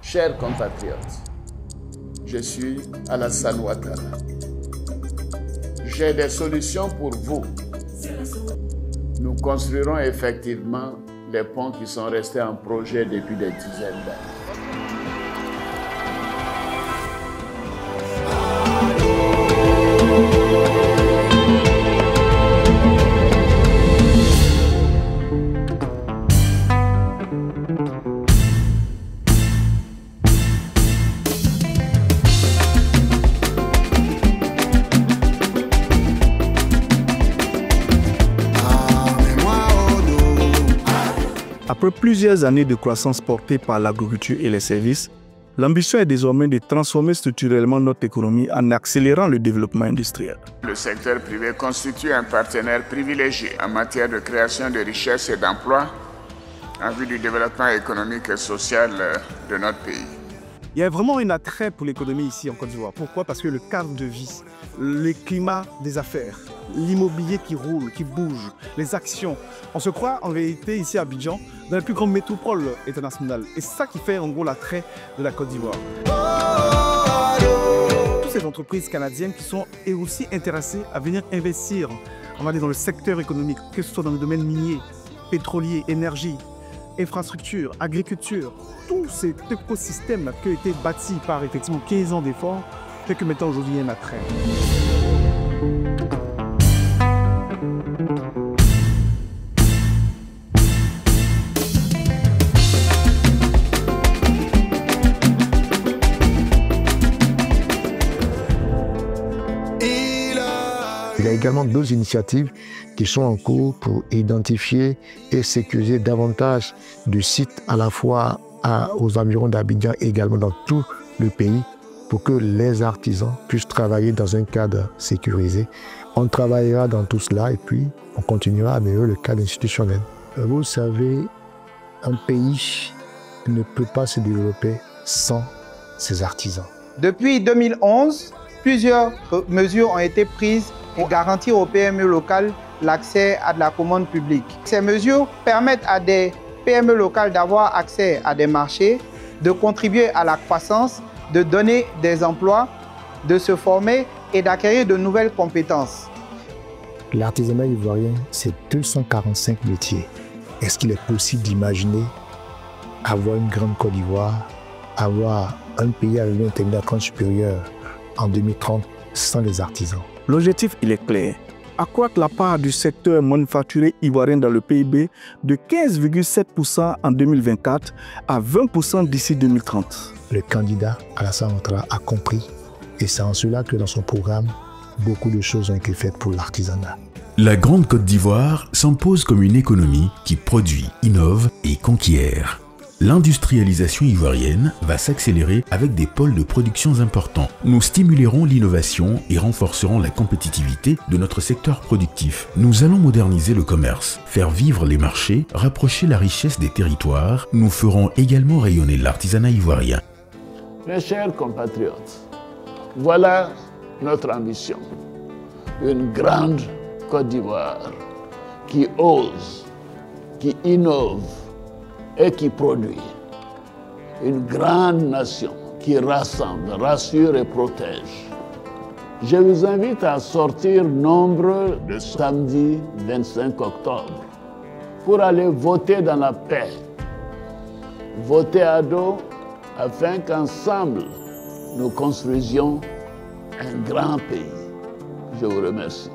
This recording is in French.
Chers compatriotes, je suis Alassane Ouattara. J'ai des solutions pour vous. Nous construirons effectivement les ponts qui sont restés en projet depuis des dizaines d'années. Après plusieurs années de croissance portée par l'agriculture et les services, l'ambition est désormais de transformer structurellement notre économie en accélérant le développement industriel. Le secteur privé constitue un partenaire privilégié en matière de création de richesses et d'emplois en vue du développement économique et social de notre pays. Il y a vraiment un attrait pour l'économie ici en Côte d'Ivoire. Pourquoi? Parce que le cadre de vie, le climat des affaires, l'immobilier qui roule, qui bouge, les actions. On se croit en réalité ici à Abidjan dans la plus grande métropole internationale. Et c'est ça qui fait en gros l'attrait de la Côte d'Ivoire. Toutes ces entreprises canadiennes qui sont aussi intéressées à venir investir, on va dire dans le secteur économique, que ce soit dans le domaine minier, pétrolier, énergie, infrastructure, agriculture, tout cet écosystème qui a été bâti par effectivement 15 ans d'efforts fait que maintenant aujourd'hui il y a un attrait. Il y a également d'autres initiatives qui sont en cours pour identifier et sécuriser davantage de sites à la fois aux environs d'Abidjan et également dans tout le pays pour que les artisans puissent travailler dans un cadre sécurisé. On travaillera dans tout cela et puis on continuera à améliorer le cadre institutionnel. Vous savez, un pays ne peut pas se développer sans ses artisans. Depuis 2011, plusieurs mesures ont été prises pour garantir aux PME locales l'accès à de la commande publique. Ces mesures permettent à des PME locales d'avoir accès à des marchés, de contribuer à la croissance, de donner des emplois, de se former et d'acquérir de nouvelles compétences. L'artisanat ivoirien, c'est 245 métiers. Est-ce qu'il est possible d'imaginer avoir une grande Côte d'Ivoire, avoir un pays à revenu intérieur supérieur en 2030 sans les artisans? L'objectif, il est clair. Accroître la part du secteur manufacturier ivoirien dans le PIB de 15,7% en 2024 à 20% d'ici 2030. Le candidat Alassane Ouattara a compris et c'est en cela que dans son programme, beaucoup de choses ont été faites pour l'artisanat. La Grande Côte d'Ivoire s'impose comme une économie qui produit, innove et conquiert. L'industrialisation ivoirienne va s'accélérer avec des pôles de production importants. Nous stimulerons l'innovation et renforcerons la compétitivité de notre secteur productif. Nous allons moderniser le commerce, faire vivre les marchés, rapprocher la richesse des territoires. Nous ferons également rayonner l'artisanat ivoirien. Mes chers compatriotes, voilà notre ambition. Une grande Côte d'Ivoire qui ose, qui innove, et qui produit. Une grande nation qui rassemble, rassure et protège. Je vous invite à sortir nombreux le samedi 25 octobre pour aller voter dans la paix. Voter à dos afin qu'ensemble nous construisions un grand pays. Je vous remercie.